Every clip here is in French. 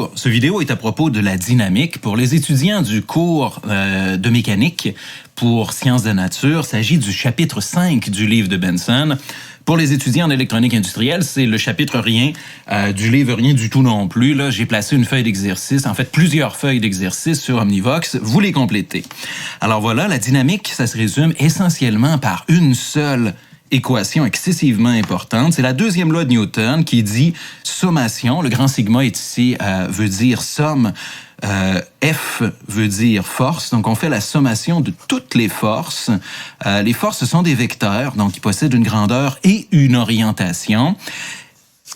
Bonjour, ce vidéo est à propos de la dynamique. Pour les étudiants du cours de mécanique pour sciences de la nature, il s'agit du chapitre 5 du livre de Benson. Pour les étudiants en électronique industrielle, c'est le chapitre rien du livre rien du tout non plus. Là, j'ai placé une feuille d'exercice, en fait plusieurs feuilles d'exercice sur Omnivox. Vous les complétez. Alors voilà, la dynamique, ça se résume essentiellement par une seule équation excessivement importante. C'est la deuxième loi de Newton qui dit sommation. Le grand sigma est ici, veut dire somme. F veut dire force. Donc, on fait la sommation de toutes les forces. Les forces, ce sont des vecteurs, donc ils possèdent une grandeur et une orientation.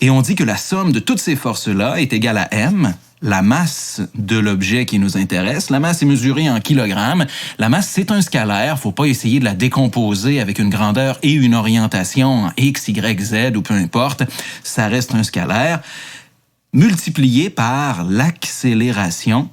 Et on dit que la somme de toutes ces forces-là est égale à m, la masse de l'objet qui nous intéresse. La masse est mesurée en kilogrammes. La masse, c'est un scalaire. Faut pas essayer de la décomposer avec une grandeur et une orientation en x, y, z ou peu importe. Ça reste un scalaire. Multiplié par l'accélération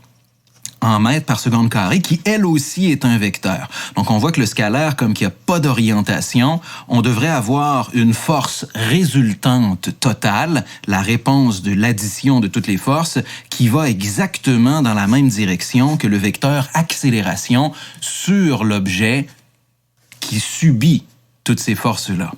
en mètres par seconde carrée, qui elle aussi est un vecteur. Donc on voit que le scalaire, comme qu'il n'y a pas d'orientation, on devrait avoir une force résultante totale, la réponse de l'addition de toutes les forces, qui va exactement dans la même direction que le vecteur accélération sur l'objet qui subit toutes ces forces-là.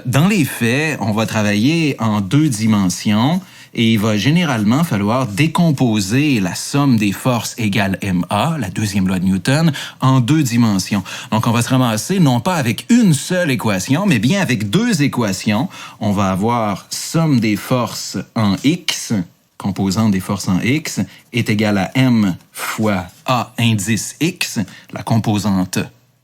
Dans les faits, on va travailler en 2 dimensions. Et il va généralement falloir décomposer la somme des forces égale ma, la deuxième loi de Newton, en 2 dimensions. Donc, on va se ramasser non pas avec une seule équation, mais bien avec 2 équations. On va avoir somme des forces en x, composante des forces en x, est égale à m fois a indice x, la composante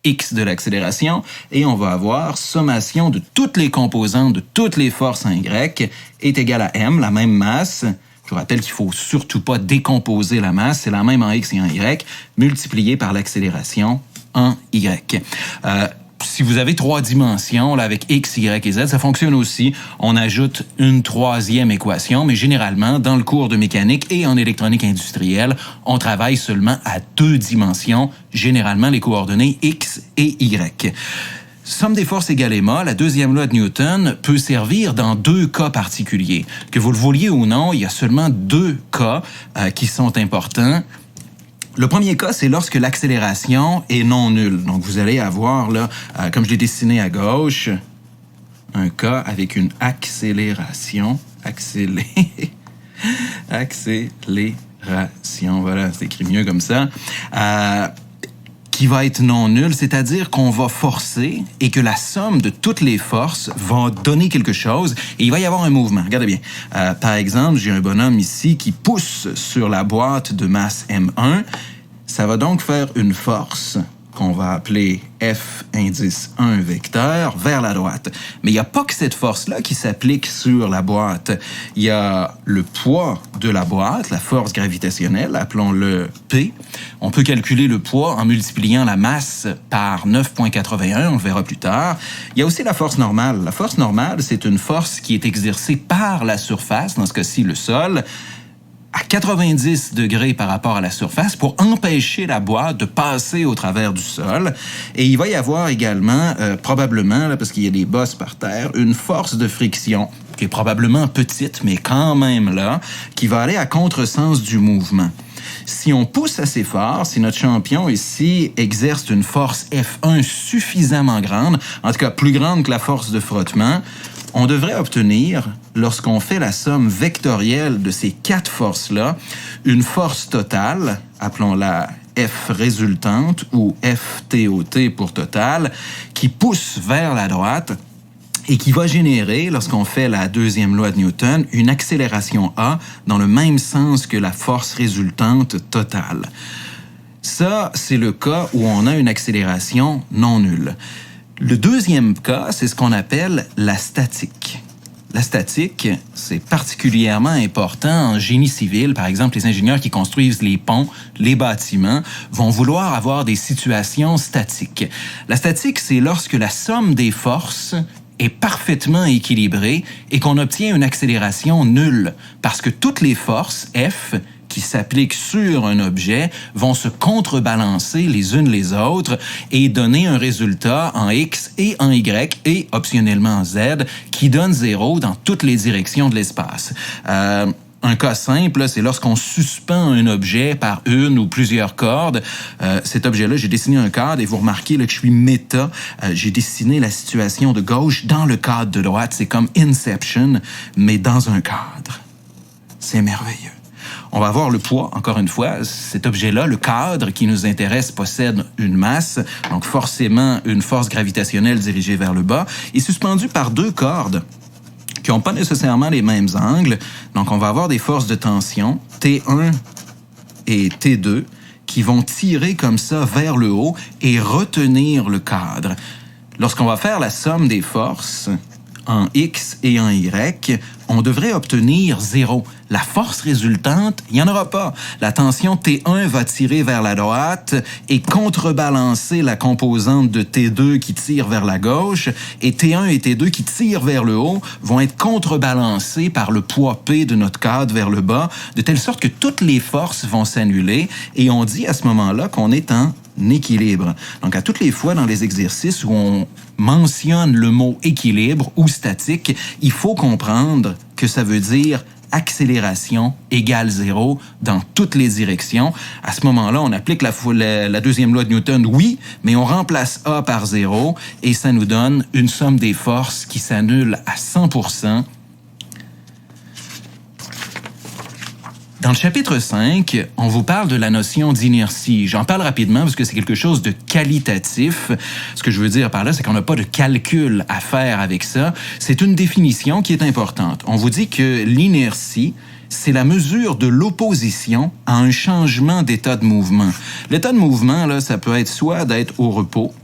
x de l'accélération, et on va avoir sommation de toutes les composantes de toutes les forces en y est égale à m, la même masse. Je vous rappelle qu'il faut surtout pas décomposer la masse, c'est la même en x et en y, multipliée par l'accélération en y. Si vous avez 3 dimensions, là, avec x, y et z, ça fonctionne aussi. On ajoute une 3e équation, mais généralement, dans le cours de mécanique et en électronique industrielle, on travaille seulement à 2 dimensions, généralement les coordonnées x et y. Somme des forces égale ma, la deuxième loi de Newton, peut servir dans 2 cas particuliers. Que vous le vouliez ou non, il y a seulement 2 cas qui sont importants. Le premier cas, c'est lorsque l'accélération est non nulle. Donc, vous allez avoir, là, comme je l'ai dessiné à gauche, un cas avec une accélération. Accélération, voilà, c'est écrit mieux comme ça. Qui va être non nulle, c'est-à-dire qu'on va forcer et que la somme de toutes les forces va donner quelque chose et il va y avoir un mouvement. Regardez bien. Par exemple, j'ai un bonhomme ici qui pousse sur la boîte de masse M1. Ça va donc faire une force qu'on va appeler F indice 1 vecteur vers la droite. Mais il n'y a pas que cette force-là qui s'applique sur la boîte. Il y a le poids de la boîte, la force gravitationnelle, appelons-le P. On peut calculer le poids en multipliant la masse par 9,81, on le verra plus tard. Il y a aussi la force normale. La force normale, c'est une force qui est exercée par la surface, dans ce cas-ci le sol, à 90 degrés par rapport à la surface pour empêcher la boîte de passer au travers du sol. Et il va y avoir également, probablement, là, parce qu'il y a des bosses par terre, une force de friction qui est probablement petite, mais quand même là, qui va aller à contresens du mouvement. Si on pousse assez fort, si notre champion ici exerce une force F1 suffisamment grande, en tout cas plus grande que la force de frottement, on devrait obtenir, lorsqu'on fait la somme vectorielle de ces 4 forces-là, une force totale, appelons-la F résultante ou FTOT pour total, qui pousse vers la droite et qui va générer, lorsqu'on fait la deuxième loi de Newton, une accélération A dans le même sens que la force résultante totale. Ça, c'est le cas où on a une accélération non nulle. Le deuxième cas, c'est ce qu'on appelle la statique. La statique, c'est particulièrement important en génie civil. Par exemple, les ingénieurs qui construisent les ponts, les bâtiments, vont vouloir avoir des situations statiques. La statique, c'est lorsque la somme des forces est parfaitement équilibrée et qu'on obtient une accélération nulle, parce que toutes les forces, F, qui s'appliquent sur un objet vont se contrebalancer les unes les autres et donner un résultat en X et en Y et optionnellement en Z qui donne 0 dans toutes les directions de l'espace. Un cas simple, là, c'est lorsqu'on suspend un objet par une ou plusieurs cordes. Cet objet-là, j'ai dessiné un cadre et vous remarquez là, que je suis méta. J'ai dessiné la situation de gauche dans le cadre de droite. C'est comme Inception, mais dans un cadre. C'est merveilleux. On va voir le poids, encore une fois. Cet objet-là, le cadre qui nous intéresse, possède une masse, donc forcément une force gravitationnelle dirigée vers le bas, est suspendu par deux cordes qui n'ont pas nécessairement les mêmes angles. Donc, on va avoir des forces de tension, T1 et T2, qui vont tirer comme ça vers le haut et retenir le cadre. Lorsqu'on va faire la somme des forces en X et en Y, on devrait obtenir 0. La force résultante, il n'y en aura pas. La tension T1 va tirer vers la droite et contrebalancer la composante de T2 qui tire vers la gauche, et T1 et T2 qui tirent vers le haut vont être contrebalancés par le poids P de notre cadre vers le bas, de telle sorte que toutes les forces vont s'annuler, et on dit à ce moment-là qu'on est en équilibre. Donc, à toutes les fois dans les exercices où on mentionne le mot équilibre ou statique, il faut comprendre que ça veut dire accélération égale 0 dans toutes les directions. À ce moment-là, on applique la deuxième loi de Newton, oui, mais on remplace A par 0 et ça nous donne une somme des forces qui s'annule à 100%. Dans le chapitre 5, on vous parle de la notion d'inertie. J'en parle rapidement parce que c'est quelque chose de qualitatif. Ce que je veux dire par là, c'est qu'on n'a pas de calcul à faire avec ça. C'est une définition qui est importante. On vous dit que l'inertie, c'est la mesure de l'opposition à un changement d'état de mouvement. L'état de mouvement, là, ça peut être soit d'être au repos,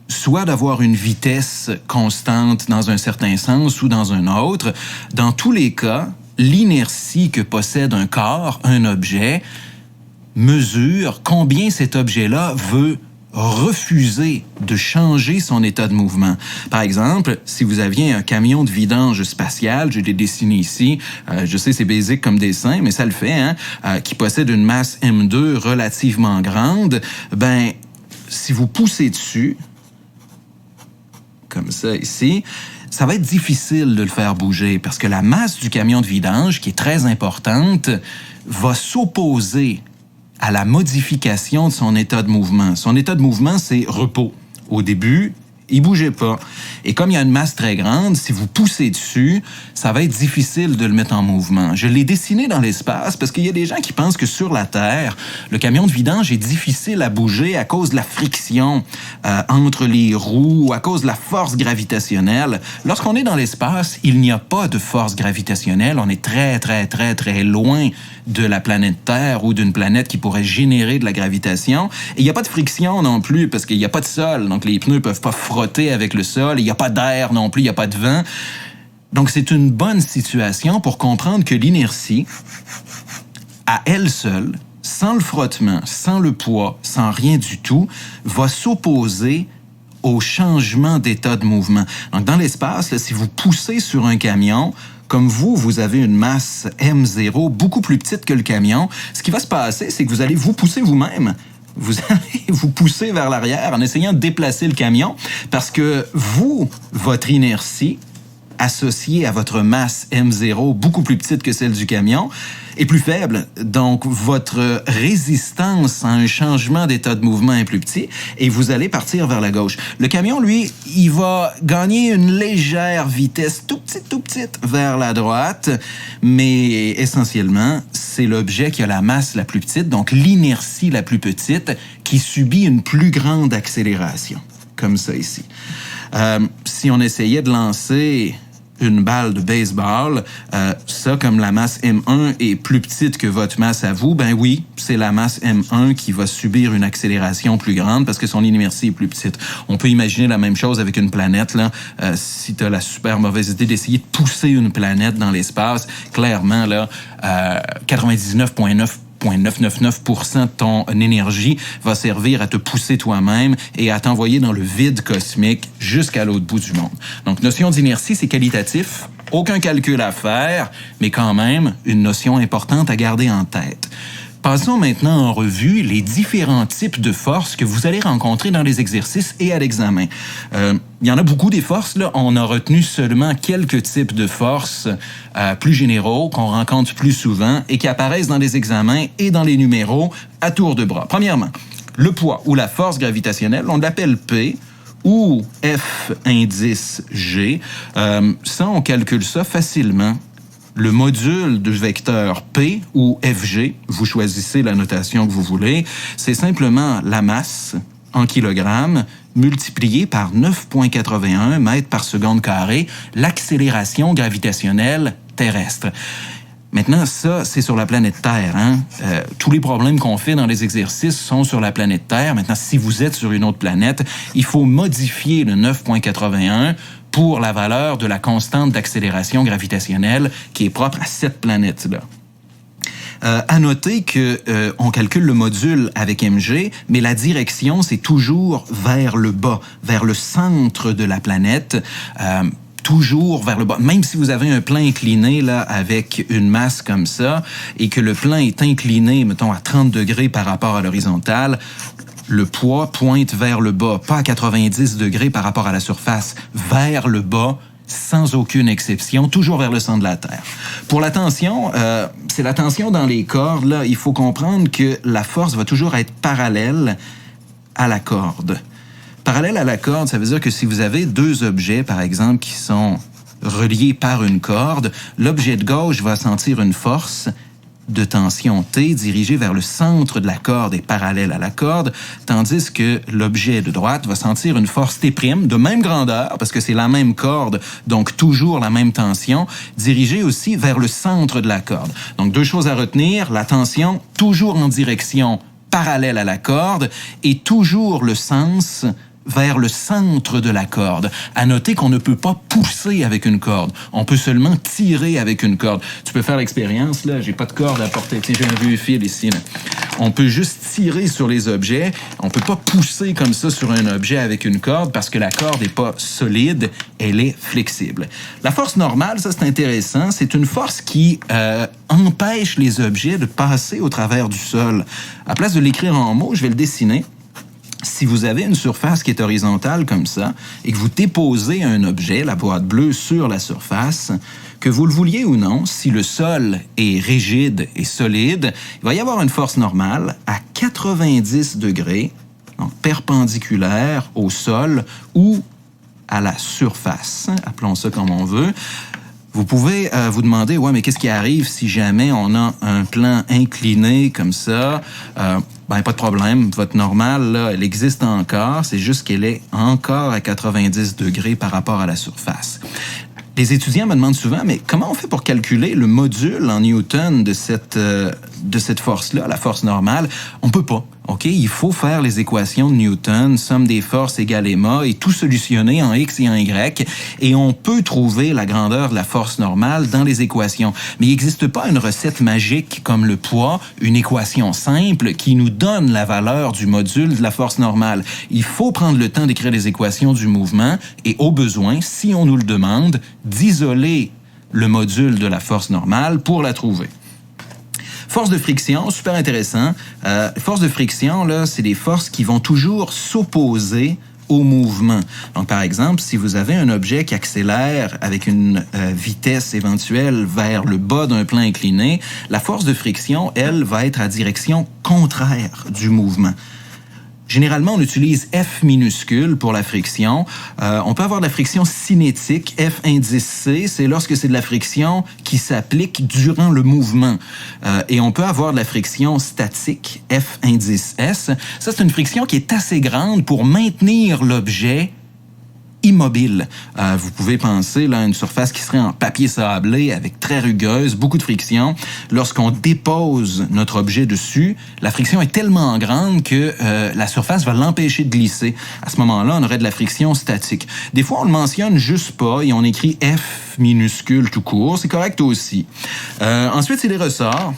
soit d'avoir une vitesse constante dans un certain sens ou dans un autre. Dans tous les cas, l'inertie que possède un corps, un objet, mesure combien cet objet-là veut refuser de changer son état de mouvement. Par exemple, si vous aviez un camion de vidange spatial, je l'ai dessiné ici, je sais c'est basique comme dessin, mais ça le fait, qui possède une masse M2 relativement grande, ben, si vous poussez dessus, comme ça ici, ça va être difficile de le faire bouger parce que la masse du camion de vidange, qui est très importante, va s'opposer à la modification de son état de mouvement. Son état de mouvement, c'est repos. Au début, il bougeait pas. Et comme il y a une masse très grande, si vous poussez dessus, ça va être difficile de le mettre en mouvement. Je l'ai dessiné dans l'espace parce qu'il y a des gens qui pensent que sur la Terre, le camion de vidange est difficile à bouger à cause de la friction entre les roues, à cause de la force gravitationnelle. Lorsqu'on est dans l'espace, il n'y a pas de force gravitationnelle. On est très, très, très, très loin de la planète Terre ou d'une planète qui pourrait générer de la gravitation. Et il n'y a pas de friction non plus parce qu'il n'y a pas de sol. Donc, les pneus peuvent pas frotter avec le sol. Il n'y a pas d'air non plus. Il n'y a pas de vent. Donc, c'est une bonne situation pour comprendre que l'inertie, à elle seule, sans le frottement, sans le poids, sans rien du tout, va s'opposer au changement d'état de mouvement. Donc, dans l'espace, là, si vous poussez sur un camion, comme vous avez une masse M0 beaucoup plus petite que le camion, ce qui va se passer, c'est que vous allez vous pousser vous-même. Vous allez vous pousser vers l'arrière en essayant de déplacer le camion parce que votre inertie, associée à votre masse M0 beaucoup plus petite que celle du camion, est plus faible. Donc, votre résistance à un changement d'état de mouvement est plus petit et vous allez partir vers la gauche. Le camion, lui, il va gagner une légère vitesse tout petite vers la droite, mais essentiellement, c'est l'objet qui a la masse la plus petite, donc l'inertie la plus petite, qui subit une plus grande accélération, comme ça ici. Si on essayait de lancer une balle de baseball, ça, comme la masse M1 est plus petite que votre masse à vous, ben oui, c'est la masse M1 qui va subir une accélération plus grande parce que son inertie est plus petite. On peut imaginer la même chose avec une planète, là. Si tu as la super mauvaise idée d'essayer de pousser une planète dans l'espace, clairement, là, 99,999% de ton énergie va servir à te pousser toi-même et à t'envoyer dans le vide cosmique jusqu'à l'autre bout du monde. Donc, notion d'inertie, c'est qualitatif, aucun calcul à faire, mais quand même une notion importante à garder en tête. Passons maintenant en revue les différents types de forces que vous allez rencontrer dans les exercices et à l'examen. Il y en a beaucoup des forces, là. On a retenu seulement quelques types de forces plus généraux qu'on rencontre plus souvent et qui apparaissent dans les examens et dans les numéros à tour de bras. Premièrement, le poids ou la force gravitationnelle, on l'appelle P ou F indice G. Ça, on calcule ça facilement. Le module du vecteur P ou FG, vous choisissez la notation que vous voulez, c'est simplement la masse en kilogrammes multiplié par 9,81 mètres par seconde carrée, l'accélération gravitationnelle terrestre. Maintenant, ça, c'est sur la planète Terre. Tous les problèmes qu'on fait dans les exercices sont sur la planète Terre. Maintenant, si vous êtes sur une autre planète, il faut modifier le 9,81 pour la valeur de la constante d'accélération gravitationnelle qui est propre à cette planète-là. À noter que on calcule le module avec mg, mais la direction, c'est toujours vers le bas, vers le centre de la planète. Toujours vers le bas. Même si vous avez un plan incliné là avec une masse comme ça et que le plan est incliné, mettons, à 30 degrés par rapport à l'horizontale, le poids pointe vers le bas, pas à 90 degrés par rapport à la surface, vers le bas, sans aucune exception, toujours vers le centre de la Terre. Pour la tension, c'est la tension dans les cordes. Là, il faut comprendre que la force va toujours être parallèle à la corde. Parallèle à la corde, ça veut dire que si vous avez deux objets, par exemple, qui sont reliés par une corde, l'objet de gauche va sentir une force de tension T dirigée vers le centre de la corde et parallèle à la corde, tandis que l'objet de droite va sentir une force T' de même grandeur, parce que c'est la même corde, donc toujours la même tension, dirigée aussi vers le centre de la corde. Donc deux choses à retenir, la tension toujours en direction parallèle à la corde et toujours le sens vers le centre de la corde. À noter qu'on ne peut pas pousser avec une corde. On peut seulement tirer avec une corde. Tu peux faire l'expérience, là. J'ai pas de corde à porter. Tiens, j'ai un vieux fil ici, là. On peut juste tirer sur les objets. On peut pas pousser comme ça sur un objet avec une corde parce que la corde est pas solide. Elle est flexible. La force normale, ça, c'est intéressant. C'est une force qui empêche les objets de passer au travers du sol. À place de l'écrire en mots, je vais le dessiner. Si vous avez une surface qui est horizontale comme ça et que vous déposez un objet, la boîte bleue, sur la surface, que vous le vouliez ou non, si le sol est rigide et solide, il va y avoir une force normale à 90 degrés, donc perpendiculaire au sol ou à la surface, appelons ça comme on veut. Vous pouvez vous demander, ouais, mais qu'est-ce qui arrive si jamais on a un plan incliné comme ça? Pas de problème. Votre normale, là, elle existe encore. C'est juste qu'elle est encore à 90 degrés par rapport à la surface. Les étudiants me demandent souvent, mais comment on fait pour calculer le module en Newton de cette force-là, la force normale? On peut pas. OK? Il faut faire les équations de Newton, somme des forces égale ma, et tout solutionner en X et en Y. Et on peut trouver la grandeur de la force normale dans les équations. Mais il n'existe pas une recette magique comme le poids, une équation simple qui nous donne la valeur du module de la force normale. Il faut prendre le temps d'écrire les équations du mouvement et, au besoin, si on nous le demande, d'isoler le module de la force normale pour la trouver. Force de friction, super intéressant. Force de friction, là, c'est des forces qui vont toujours s'opposer au mouvement. Donc, par exemple, si vous avez un objet qui accélère avec une vitesse éventuelle vers le bas d'un plan incliné, la force de friction, elle, va être à direction contraire du mouvement. Généralement, on utilise F minuscule pour la friction. On peut avoir de la friction cinétique. F indice C, c'est lorsque c'est de la friction qui s'applique durant le mouvement. Et on peut avoir de la friction statique. F indice S. Ça, c'est une friction qui est assez grande pour maintenir l'objet immobile. Vous pouvez penser là, à une surface qui serait en papier sablé avec très rugueuse, beaucoup de friction. Lorsqu'on dépose notre objet dessus, la friction est tellement grande que la surface va l'empêcher de glisser. À ce moment-là, on aurait de la friction statique. Des fois, on le mentionne juste pas et on écrit F minuscule tout court. C'est correct aussi. Ensuite, c'est les ressorts.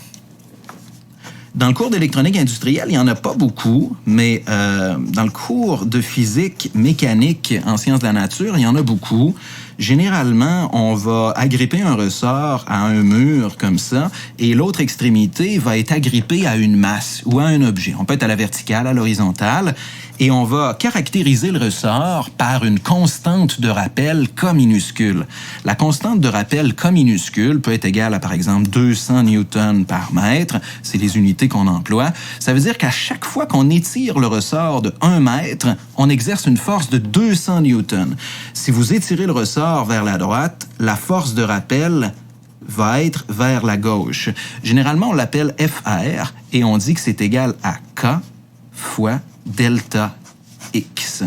Dans le cours d'électronique industrielle, il n'y en a pas beaucoup, mais dans le cours de physique mécanique en sciences de la nature, il y en a beaucoup. généralement, on va agripper un ressort à un mur comme ça, et l'autre extrémité va être agrippée à une masse ou à un objet. On peut être à la verticale, à l'horizontale, et on va caractériser le ressort par une constante de rappel K minuscule. La constante de rappel K minuscule peut être égale à, par exemple, 200 newtons par mètre. C'est les unités qu'on emploie. Ça veut dire qu'à chaque fois qu'on étire le ressort de 1 mètre, on exerce une force de 200 newtons. Si vous étirez le ressort vers la droite, la force de rappel va être vers la gauche. Généralement, on l'appelle FR et on dit que c'est égal à K fois delta X.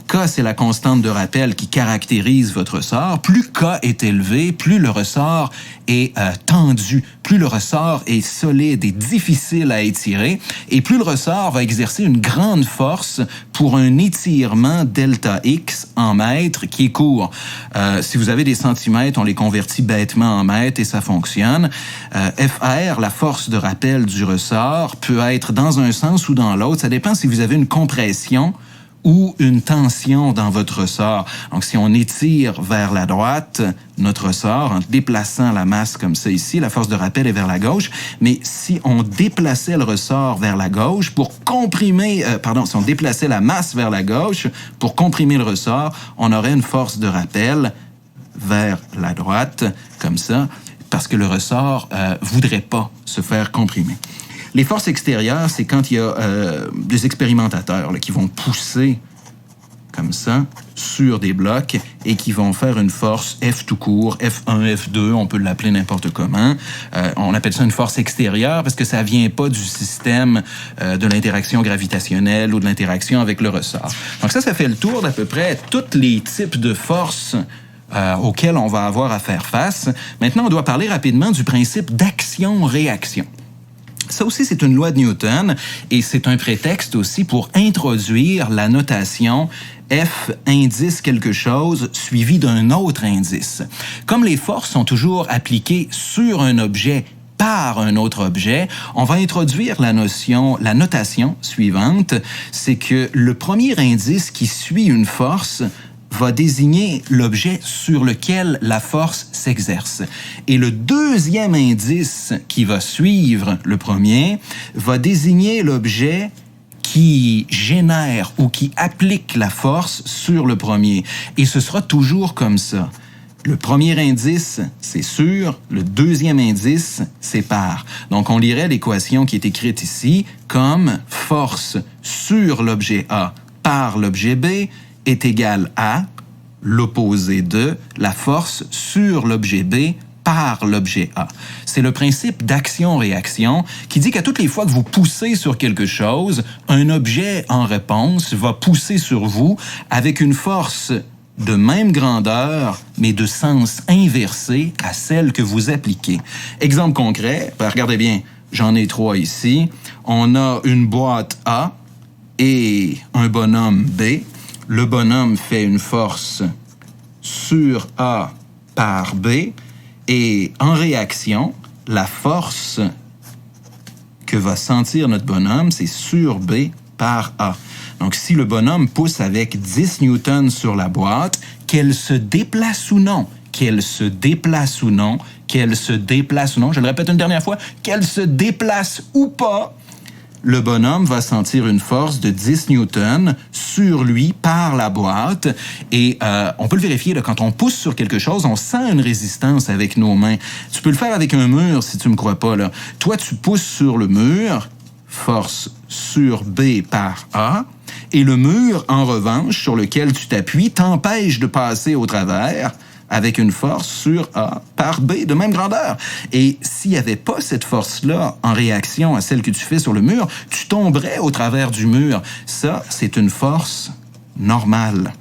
K, c'est la constante de rappel qui caractérise votre ressort. Plus K est élevé, plus le ressort est tendu, plus le ressort est solide et difficile à étirer, et plus le ressort va exercer une grande force pour un étirement delta X en mètres qui est court. Si vous avez des centimètres, on les convertit bêtement en mètres et ça fonctionne. FR, la force de rappel du ressort, peut être dans un sens ou dans l'autre. Ça dépend si vous avez une compression ou une tension dans votre ressort. Donc, si on étire vers la droite notre ressort, en déplaçant la masse comme ça ici, la force de rappel est vers la gauche, mais si on déplaçait le ressort vers la gauche pour comprimer, si on déplaçait la masse vers la gauche pour comprimer le ressort, on aurait une force de rappel vers la droite, comme ça, parce que le ressort voudrait pas se faire comprimer. Les forces extérieures, c'est quand il y a des expérimentateurs là, qui vont pousser comme ça sur des blocs et qui vont faire une force F tout court, F1, F2, on peut l'appeler n'importe comment. On appelle ça une force extérieure parce que ça vient pas du système de l'interaction gravitationnelle ou de l'interaction avec le ressort. Donc ça fait le tour d'à peu près tous les types de forces auxquelles on va avoir à faire face. Maintenant, on doit parler rapidement du principe d'action-réaction. Ça aussi, c'est une loi de Newton et c'est un prétexte aussi pour introduire la notation F indice quelque chose suivi d'un autre indice. Comme les forces sont toujours appliquées sur un objet par un autre objet, on va introduire la notation suivante, c'est que le premier indice qui suit une force va désigner l'objet sur lequel la force s'exerce. Et le deuxième indice qui va suivre le premier va désigner l'objet qui génère ou qui applique la force sur le premier. Et ce sera toujours comme ça. Le premier indice, c'est sur. Le deuxième indice, c'est par. Donc, on lirait l'équation qui est écrite ici comme force sur l'objet A par l'objet B est égal à l'opposé de la force sur l'objet B par l'objet A. C'est le principe d'action-réaction qui dit qu'à toutes les fois que vous poussez sur quelque chose, un objet en réponse va pousser sur vous avec une force de même grandeur, mais de sens inversé à celle que vous appliquez. Exemple concret, regardez bien, j'en ai 3 ici. On a une boîte A et un bonhomme B. Le bonhomme fait une force sur A par B et en réaction, la force que va sentir notre bonhomme, c'est sur B par A. Donc, si le bonhomme pousse avec 10 newtons sur la boîte, qu'elle se déplace ou non, je le répète une dernière fois, qu'elle se déplace ou pas, le bonhomme va sentir une force de 10 newtons sur lui par la boîte. Et on peut le vérifier, là, quand on pousse sur quelque chose, on sent une résistance avec nos mains. Tu peux le faire avec un mur si tu me crois pas. Là. Toi, tu pousses sur le mur, force sur B par A, et le mur, en revanche, sur lequel tu t'appuies, t'empêche de passer au travers avec une force sur A par B de même grandeur. Et s'il n'y avait pas cette force-là en réaction à celle que tu fais sur le mur, tu tomberais au travers du mur. Ça, c'est une force normale.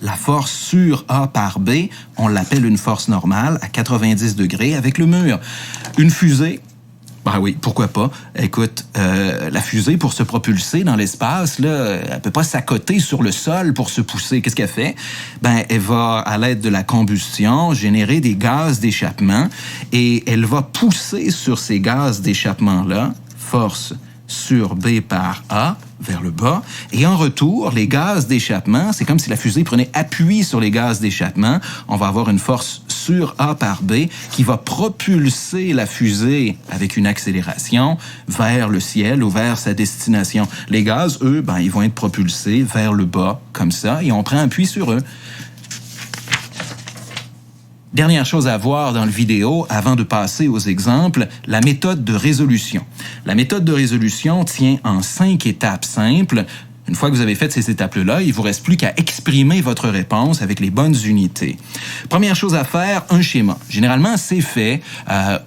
La force sur A par B, on l'appelle une force normale à 90 degrés avec le mur. Une fusée, ben oui, pourquoi pas. Écoute, la fusée, pour se propulser dans l'espace, là, elle peut pas s'accoter sur le sol pour se pousser. Qu'est-ce qu'elle fait? Ben, elle va, à l'aide de la combustion, générer des gaz d'échappement et elle va pousser sur ces gaz d'échappement-là, force sur B par A vers le bas. Et en retour, les gaz d'échappement, c'est comme si la fusée prenait appui sur les gaz d'échappement. On va avoir une force sur A par B qui va propulser la fusée avec une accélération vers le ciel ou vers sa destination. Les gaz, eux, ils vont être propulsés vers le bas comme ça et on prend appui sur eux. Dernière chose à voir dans le vidéo, avant de passer aux exemples, la méthode de résolution. La méthode de résolution tient en 5 étapes simples. Une fois que vous avez fait ces étapes-là, il ne vous reste plus qu'à exprimer votre réponse avec les bonnes unités. Première chose à faire, un schéma. Généralement, c'est fait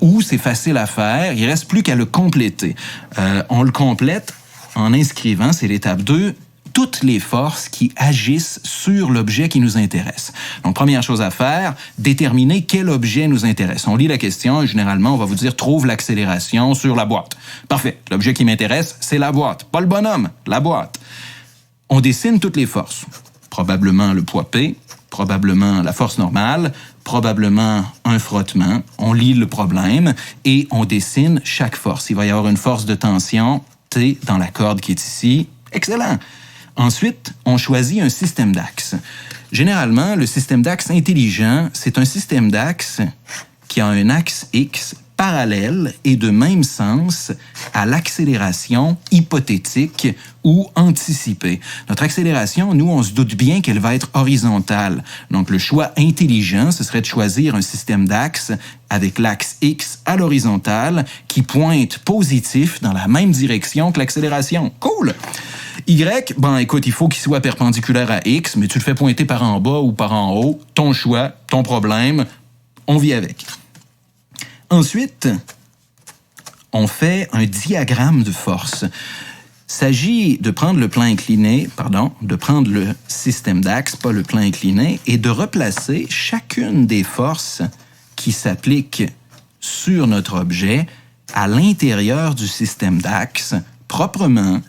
ou c'est facile à faire. Il ne reste plus qu'à le compléter. On le complète en inscrivant, c'est l'étape 2, toutes les forces qui agissent sur l'objet qui nous intéresse. Donc, première chose à faire, déterminer quel objet nous intéresse. On lit la question et généralement, on va vous dire « Trouve l'accélération sur la boîte ». Parfait. L'objet qui m'intéresse, c'est la boîte. Pas le bonhomme, la boîte. On dessine toutes les forces. Probablement le poids P, probablement la force normale, probablement un frottement. On lit le problème et on dessine chaque force. Il va y avoir une force de tension, T, dans la corde qui est ici. Excellent! Ensuite, on choisit un système d'axes. Généralement, le système d'axes intelligent, c'est un système d'axes qui a un axe X parallèle et de même sens à l'accélération hypothétique ou anticipée. Notre accélération, nous, on se doute bien qu'elle va être horizontale. Donc, le choix intelligent, ce serait de choisir un système d'axes avec l'axe X à l'horizontale qui pointe positif dans la même direction que l'accélération. Cool! Y, écoute, il faut qu'il soit perpendiculaire à X, mais tu le fais pointer par en bas ou par en haut. Ton choix, ton problème, on vit avec. Ensuite, on fait un diagramme de force. Il s'agit de prendre le plan incliné, de prendre le système d'axe, pas le plan incliné, et de replacer chacune des forces qui s'appliquent sur notre objet à l'intérieur du système d'axe, proprement,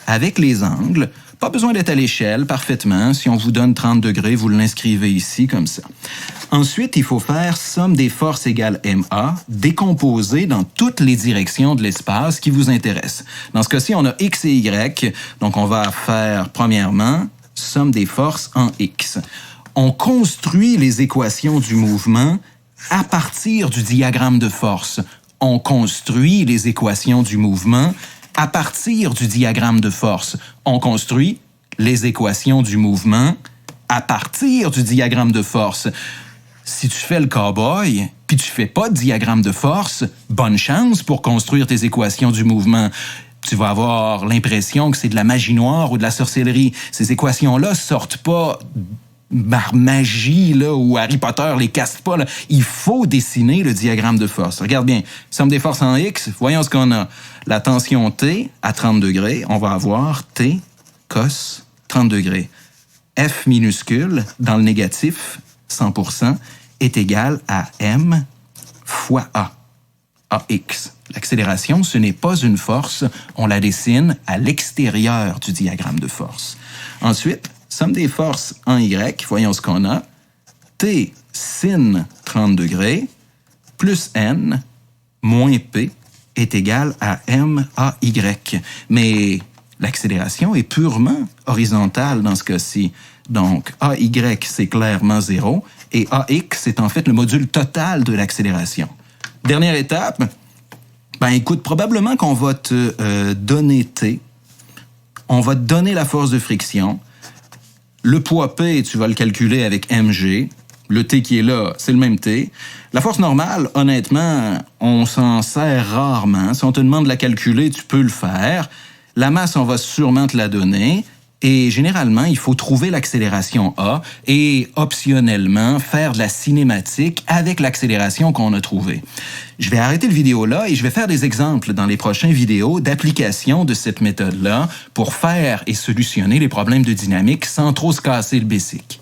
avec les angles. Pas besoin d'être à l'échelle, parfaitement. Si on vous donne 30 degrés, vous l'inscrivez ici, comme ça. Ensuite, il faut faire somme des forces égale MA, décomposée dans toutes les directions de l'espace qui vous intéressent. Dans ce cas-ci, on a X et Y. Donc, on va faire, premièrement, somme des forces en X. On construit les équations du mouvement à partir du diagramme de force. On construit les équations du mouvement à partir du diagramme de force. On construit les équations du mouvement à partir du diagramme de force. Si tu fais le cow-boy, puis tu fais pas de diagramme de force, bonne chance pour construire tes équations du mouvement. Tu vas avoir l'impression que c'est de la magie noire ou de la sorcellerie. Ces équations-là sortent pas par magie, là, où Harry Potter les casse pas, là. Il faut dessiner le diagramme de force. Regarde bien. Somme des forces en X, voyons ce qu'on a. La tension T à 30 degrés, on va avoir T cos 30 degrés. F minuscule, dans le négatif, 100%, est égal à M fois A. AX. L'accélération, ce n'est pas une force, on la dessine à l'extérieur du diagramme de force. Ensuite, somme des forces en Y, voyons ce qu'on a. T sin 30 degrés plus N moins P est égal à M A Y. Mais l'accélération est purement horizontale dans ce cas-ci. Donc, AY, c'est clairement 0 et AX, c'est en fait le module total de l'accélération. Dernière étape, écoute, probablement qu'on va te donner T. On va te donner la force de friction. Le poids P, tu vas le calculer avec mg. Le T qui est là, c'est le même T. La force normale, honnêtement, on s'en sert rarement. Si on te demande de la calculer, tu peux le faire. La masse, on va sûrement te la donner. Et généralement, il faut trouver l'accélération A et optionnellement faire de la cinématique avec l'accélération qu'on a trouvée. Je vais arrêter le vidéo là et je vais faire des exemples dans les prochaines vidéos d'application de cette méthode-là pour faire et solutionner les problèmes de dynamique sans trop se casser le basic.